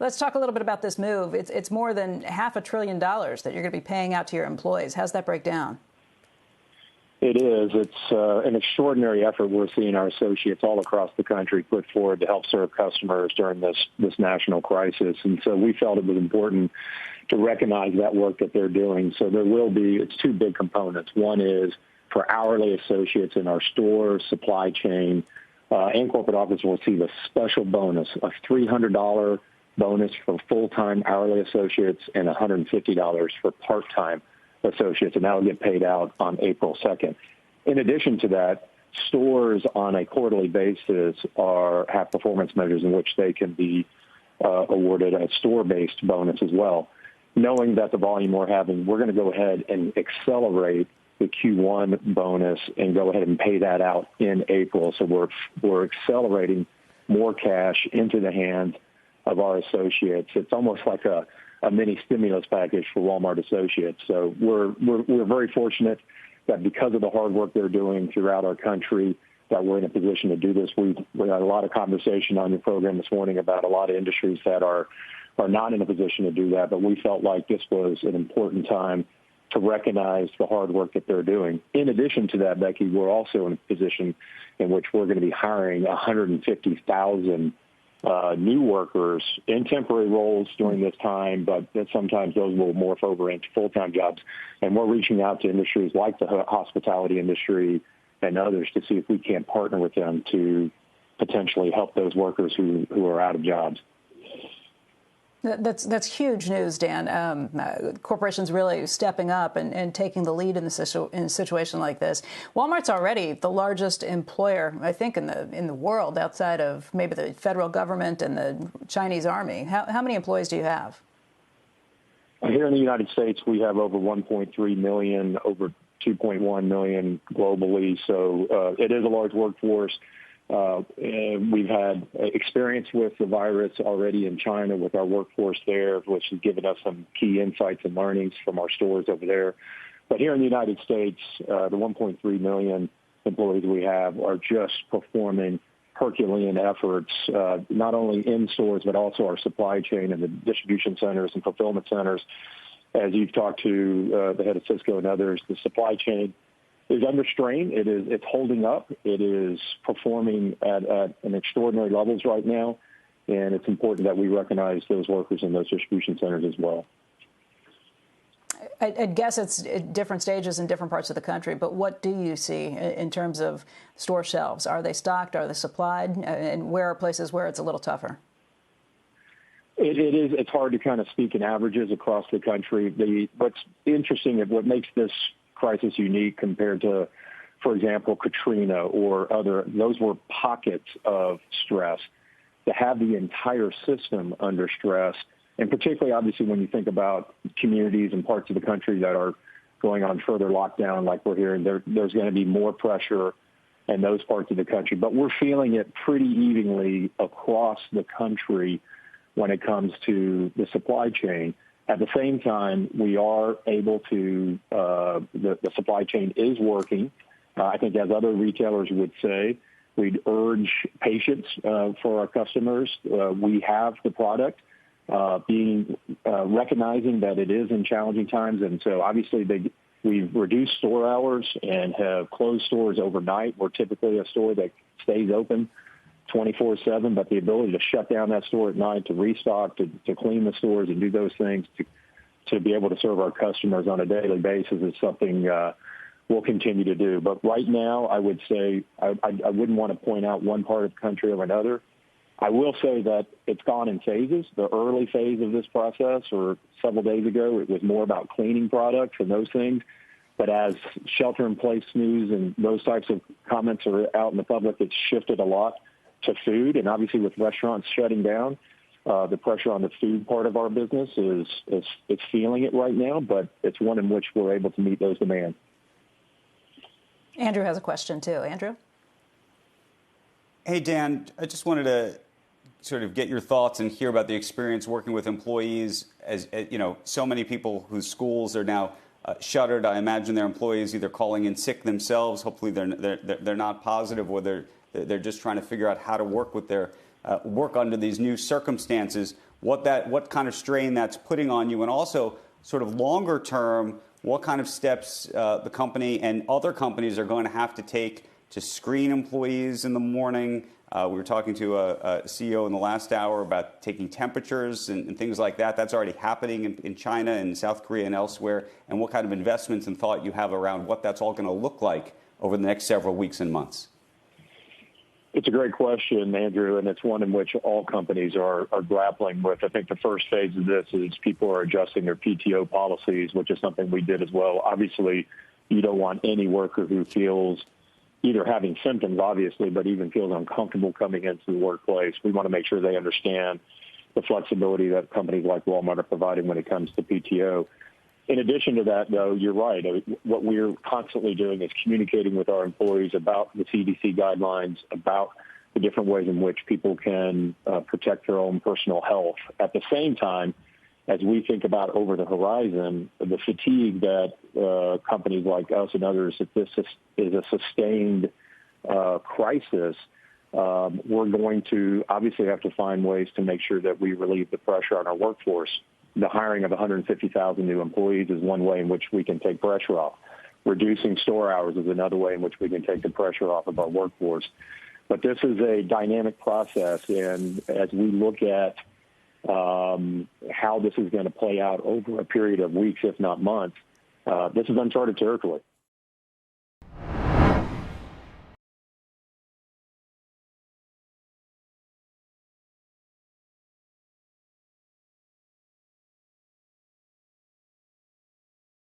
Let's talk a little bit about this move. It's more than $500 billion that you're going to be paying out to your employees. How's that break down? It is. It's an extraordinary effort we're seeing our associates all across the country put forward to help serve customers during this national crisis. And so we felt it was important to recognize that work that they're doing. So there will be, it's two big components. One is for hourly associates in our stores, supply chain, and corporate office will receive a special bonus, a $300 bonus for full-time hourly associates and $150 for part-time associates, and that will get paid out on April 2nd. In addition to that, stores on a quarterly basis have performance measures in which they can be awarded a store-based bonus as well. Knowing that the volume we're having, we're going to go ahead and accelerate the Q1 bonus and go ahead and pay that out in April. So we're accelerating more cash into the hands of our associates. It's almost like a mini stimulus package for Walmart associates. So we're very fortunate that because of the hard work they're doing throughout our country, that we're in a position to do this. We had a lot of conversation on your program this morning about a lot of industries that are not in a position to do that, but we felt like this was an important time to recognize the hard work that they're doing. In addition to that, Becky, we're also in a position in which we're going to be hiring 150,000 new workers in temporary roles during this time, but sometimes those will morph over into full-time jobs. And we're reaching out to industries like the hospitality industry and others to see if we can't partner with them to potentially help those workers who are out of jobs. That's huge news, Dan. Corporations really stepping up and taking the lead in a situation like this. Walmart's already the largest employer, I think, in the world outside of maybe the federal government and the Chinese army. How many employees do you have? Here in the United States, we have over 1.3 million, over 2.1 million globally. So it is a large workforce. We've had experience with the virus already in China with our workforce there, which has given us some key insights and learnings from our stores over there. But here in the United States, the 1.3 million employees we have are just performing Herculean efforts, not only in stores, but also our supply chain and the distribution centers and fulfillment centers. As you've talked to the head of Cisco and others, the supply chain is under strain. It's holding up. It is performing at an extraordinary levels right now, and it's important that we recognize those workers in those distribution centers as well. I guess it's at different stages in different parts of the country, but what do you see in terms of store shelves? Are they stocked? Are they supplied? And where are places where it's a little tougher? It is. It's hard to kind of speak in averages across the country. What's interesting and what makes this crisis unique compared to, for example, Katrina or those were pockets of stress. To have the entire system under stress, and particularly obviously when you think about communities and parts of the country that are going on further lockdown like we're hearing, there's going to be more pressure in those parts of the country. But we're feeling it pretty evenly across the country when it comes to the supply chain. At the same time, we are able to, the supply chain is working. I think as other retailers would say, we'd urge patience for our customers. We have the product, recognizing that it is in challenging times. And so obviously we've reduced store hours and have closed stores overnight. We're typically a store that stays open 24/7, but the ability to shut down that store at night, to restock, to clean the stores and do those things to be able to serve our customers on a daily basis is something we'll continue to do. But right now, I would say I wouldn't want to point out one part of the country over another. I will say that it's gone in phases. The early phase of this process, or several days ago, it was more about cleaning products and those things. But as shelter-in-place news and those types of comments are out in the public, it's shifted a lot to food. And obviously with restaurants shutting down, the pressure on the food part of our business is feeling it right now, but it's one in which we're able to meet those demands. Andrew has a question too. Andrew? Hey, Dan, I just wanted to sort of get your thoughts and hear about the experience working with employees. As you know, so many people whose schools are now shuttered. I imagine their employees either calling in sick themselves. Hopefully they're not positive, or they're just trying to figure out how to work with their work under these new circumstances. what kind of strain that's putting on you, and also sort of longer term, what kind of steps the company and other companies are going to have to take to screen employees in the morning. We were talking to a CEO in the last hour about taking temperatures and things like that. That's already happening in China and South Korea and elsewhere. And what kind of investments and thought you have around what that's all going to look like over the next several weeks and months? It's a great question, Andrew, and it's one in which all companies are grappling with. I think the first phase of this is people are adjusting their PTO policies, which is something we did as well. Obviously, you don't want any worker who feels either having symptoms, obviously, but even feels uncomfortable coming into the workplace. We want to make sure they understand the flexibility that companies like Walmart are providing when it comes to PTO. In addition to that, though, you're right. What we're constantly doing is communicating with our employees about the CDC guidelines, about the different ways in which people can protect their own personal health. At the same time, as we think about over the horizon, the fatigue that companies like us and others, if this is a sustained crisis, we're going to obviously have to find ways to make sure that we relieve the pressure on our workforce. The hiring of 150,000 new employees is one way in which we can take pressure off. Reducing store hours is another way in which we can take the pressure off of our workforce. But this is a dynamic process, and as we look at how this is going to play out over a period of weeks, if not months, this is uncharted territory.